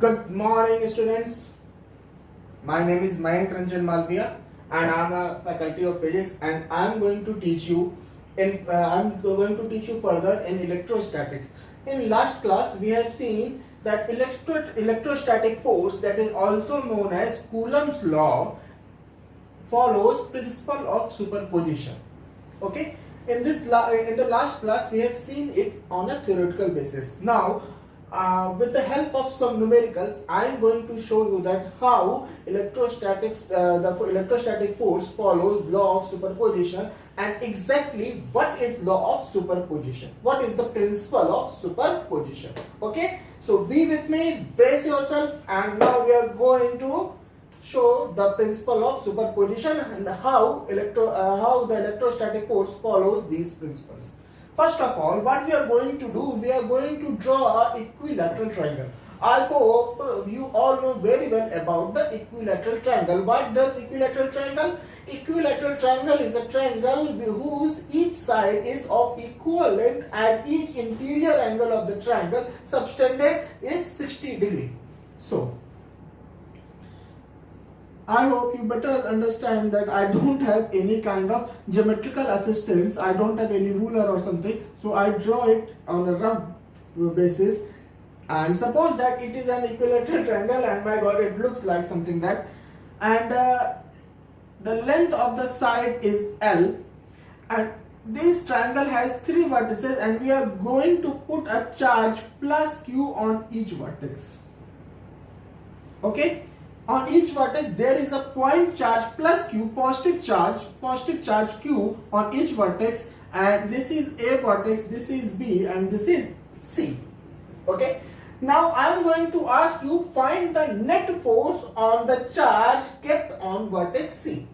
Good morning, students. My name is Mayank Ranjan Malviya, and I am a faculty of physics, and I am going to teach you further in electrostatics. In last class, we have seen that electrostatic force, that is also known as Coulomb's law, follows principle of superposition. Okay. In the last class, we have seen it on a theoretical basis. Now, with the help of some numericals, I am going to show you that how the electrostatic force follows law of superposition, and exactly what is law of superposition, what is the principle of superposition. Okay, so be with me, brace yourself, and now we are going to show the principle of superposition and how the electrostatic force follows these principles. First of all, what we are going to do, we are going to draw an equilateral triangle. I hope you all know very well about the equilateral triangle. What does equilateral triangle? Equilateral triangle is a triangle whose each side is of equal length and each interior angle of the triangle subtended is 60 degree. So, I hope you better understand that I don't have any kind of geometrical assistance. I don't have any ruler or something. So I draw it on a rough basis. And suppose that it is an equilateral triangle, and my God, it looks like something that. And the length of the side is L. And this triangle has 3 vertices, and we are going to put a charge plus Q on each vertex. Okay. On each vertex there is a point charge plus Q, positive charge Q on each vertex, and this is A vertex, this is B, and this is C. Okay. Now I am going to ask you, find the net force on the charge kept on vertex C.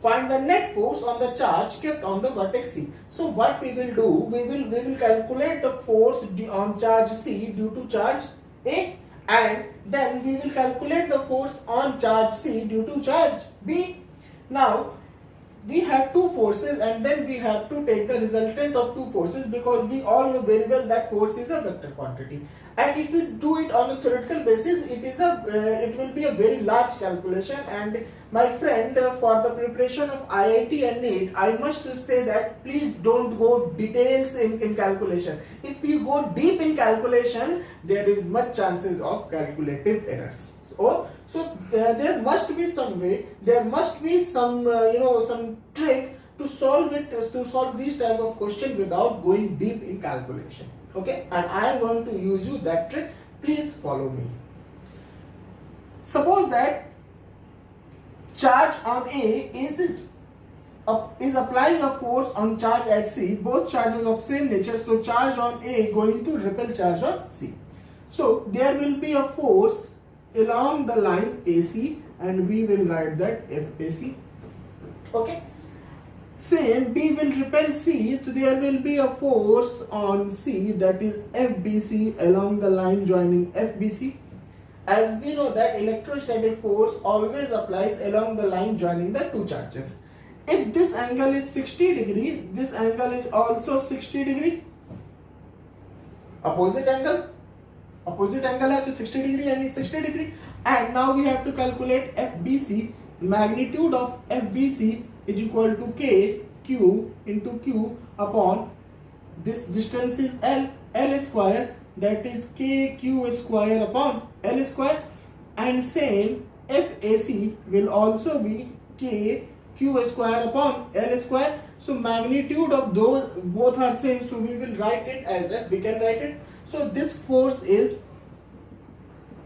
Find the net force on the charge kept on the vertex C. So what we will do, we will calculate the force on charge C due to charge A, and then we will calculate the force on charge C due to charge B. Now we have 2 forces, and then we have to take the resultant of 2 forces, because we all know very well that force is a vector quantity. And if we do it on a theoretical basis, it will be a very large calculation. And my friend, for the preparation of IIT and NEET, I must say that please don't go details in calculation. If you go deep in calculation, there is much chances of calculative errors. So there must be some way, there must be some some trick to solve these type of question without going deep in calculation. Okay, and I am going to use you that trick. Please follow me. Suppose that charge on A is applying a force on charge at C, both charges of same nature, so charge on A going to repel charge on C. So there will be a force along the line AC, and we will write that FAC. Okay. Same, B will repel C, so there will be a force on C, that is FBC, along the line joining FBC. As we know that electrostatic force always applies along the line joining the 2 charges. If this angle is 60 degree, this angle is also 60 degree. Opposite angle है तो 60 degree and is 60 degree. And now we have to calculate FBC. Magnitude of FBC is equal to KQ into Q upon this distance is L square, that is KQ square upon L square, and same FAC will also be KQ square upon L square. So magnitude of those both are same, so we will write it as F. We can write it. So this force is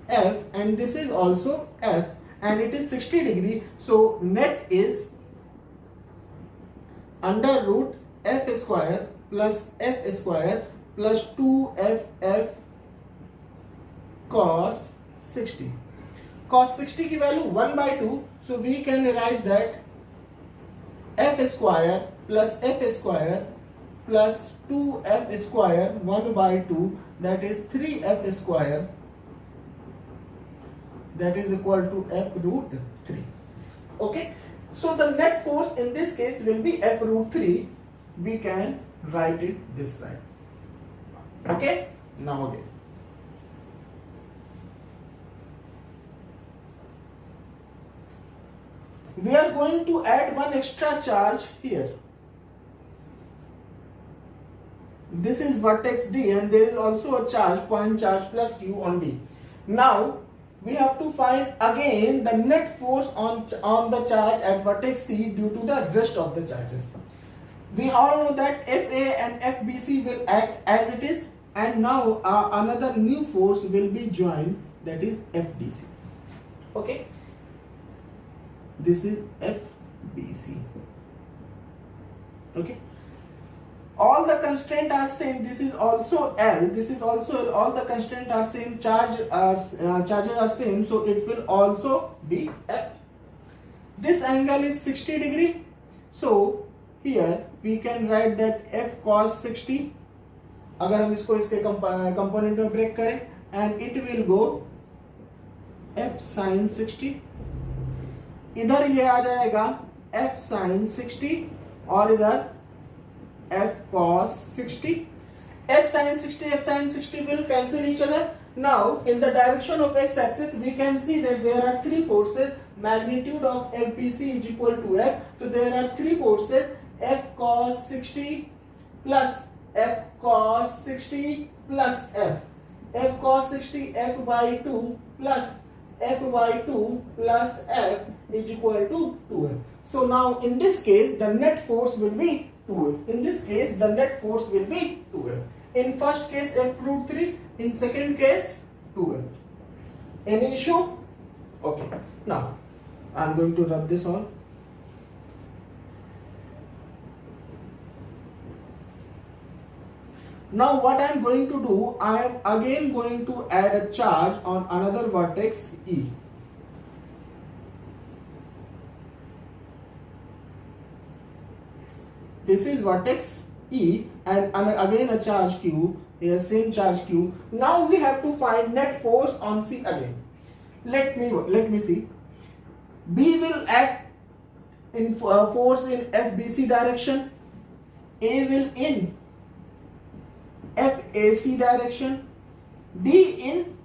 F, and this is also F, and it is 60 degree. So net is under root F square plus F square plus 2FF cos 60. Cos 60 की value 1/2, so we can write that F square plus F square plus 2F square 1/2, that is 3F square, that is equal to F root 3. Okay, so the net force in this case will be F root 3. We can write it this side. Okay, now again we are going to add one extra charge here. This is vertex D and there is also a charge, point charge plus Q on D. Now we have to find again the net force on the charge at vertex C due to the rest of the charges. We all know that FA and FBC will act as it is, and now another new force will be joined, that is FDC. Okay, this is FBC. Okay, all the constraints are same. This is also L, this is also L. All the constraints are same, charges are same, so it will also be F. This angle is 60 degree, so here we can write that F cos 60. अगर हम इसको इसके component में break करें, and it will go F sin 60. इधर ये आ जाएगा F sin 60 और इधर F cos 60. F sin 60 will cancel each other. Now in the direction of x axis we can see that there are three forces. Magnitude of FBC is equal to F. So there are three forces, F cos 60 plus F cos 60 plus F. F cos 60 F by 2 plus F by 2 plus F is equal to 2F. So now in this case the net force will be 2F. In this case the net force will be 2F. In first case F root 3, in second case 2F. Any issue? Okay. Now I am going to rub this on. Now what I am going to do, I am again going to add a charge on another vertex E. This is vertex E and again a charge Q, here same charge Q. Now we have to find net force on C again. Let me see. B will act in force in FBC direction, A will in FAC direction, D in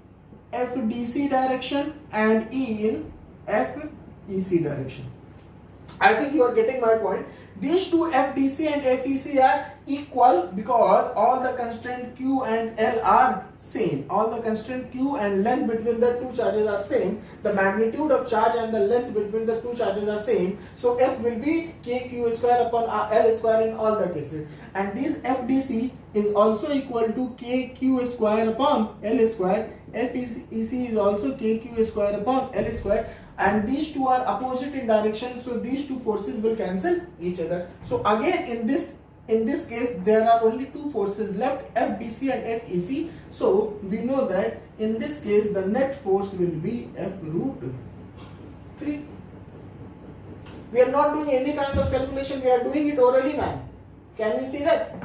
FDC direction and E in FEC direction. I think you are getting my point. These two FDC and FEC are equal because all the constant Q and L are same. All the constant Q and length between the two charges are same. The magnitude of charge and the length between the two charges are same. So F will be KQ square upon L square in all the cases. And this FDC is also equal to KQ square upon L square. FEC is also KQ square upon L square. And these two are opposite in direction, so these two forces will cancel each other. So again in this case there are only two forces left, FBC and FEC. So we know that in this case the net force will be F root 3. We are not doing any kind of calculation, we are doing it orally, man. Can you see that?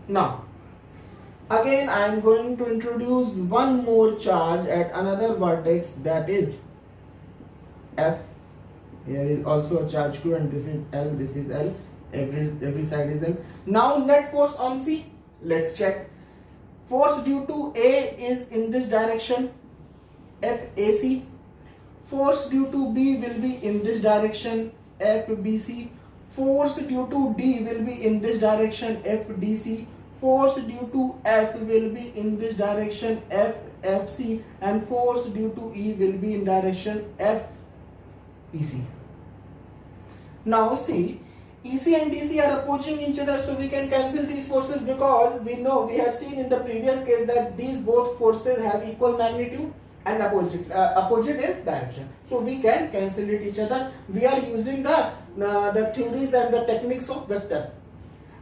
Now again I am going to introduce one more charge at another vertex, that is F. Here is also a charge Q and this is L, this is L, every side is L. Now net force on C, let's check. Force due to A is in this direction, FAC. Force due to B will be in this direction, FBC. Force due to D will be in this direction, FDC. Force due to F will be in this direction, FFC, and force due to E will be in direction FEC. Now see, EC and DC are opposing each other, so we can cancel these forces because we know, we have seen in the previous case that these both forces have equal magnitude and opposite in direction. So we can cancel it each other. We are using the theories and the techniques of vector.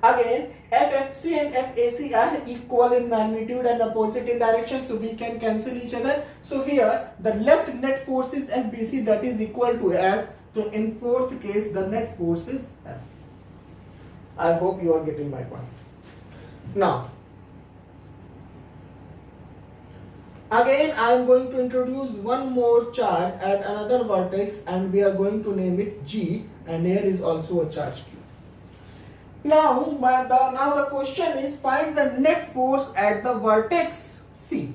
Again, FFC and FAC are equal in magnitude and opposite in direction, so we can cancel each other. So here the left net force is FBC, that is equal to F. So in fourth case the net force is F. I hope you are getting my point. Now again I am going to introduce one more charge at another vertex and we are going to name it G, and here is also a charge Q. Now the question is, find the net force at the vertex C.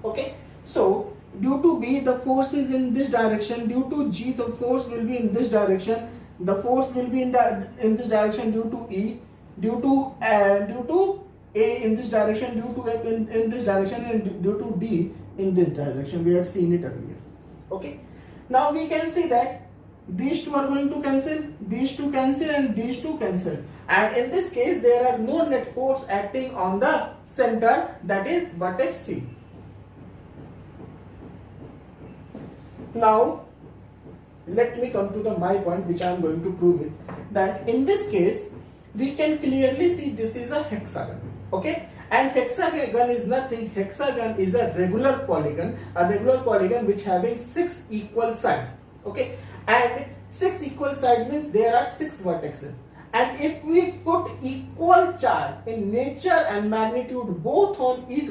Okay, so due to B the force is in this direction, due to G the force will be in this direction, the force will be in this direction due to E, due to A in this direction, due to F in this direction, and due to D in this direction. We had seen it earlier. Okay, now we can see that these two are going to cancel, these two cancel, and these two cancel, and in this case there are no net force acting on the center, that is vertex C. Now let me come to my point, which I am going to prove it, that in this case we can clearly see this is a hexagon. Okay, and hexagon is nothing, hexagon is a regular polygon which having 6 equal sides. Okay, and 6 equal sides means there are 6 vertices, and if we put equal charge in nature and magnitude both on each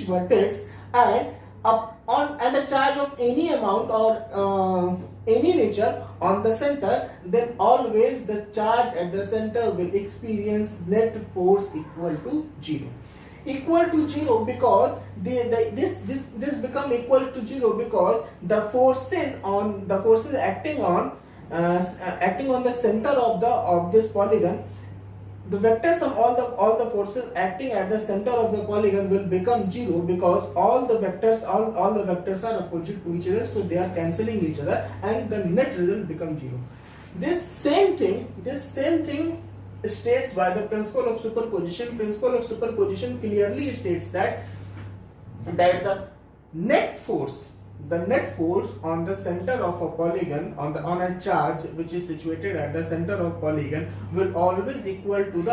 vertex, and a charge of any amount or any nature on the center, then always the charge at the center will experience net force equal to 0. Equal to 0 because this become equal to 0 because the forces acting on the center of this polygon, the vector sum all the forces acting at the center of the polygon will become 0 because all the vectors are opposite to each other, so they are cancelling each other and the net result becomes 0. This same thing states by the principle of superposition. Principle of superposition clearly states that the net force on the center of a polygon on a charge which is situated at the center of polygon will always equal to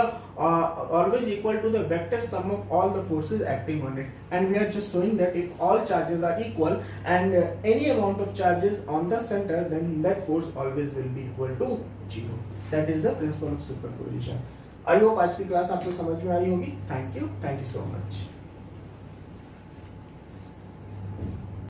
the vector sum of all the forces acting on it, and we are just showing that if all charges are equal and any amount of charges on the center, then net force always will be equal to 0. That is the principle of superposition. I hope आज की class आपको समझ में आई होगी. Thank you so much.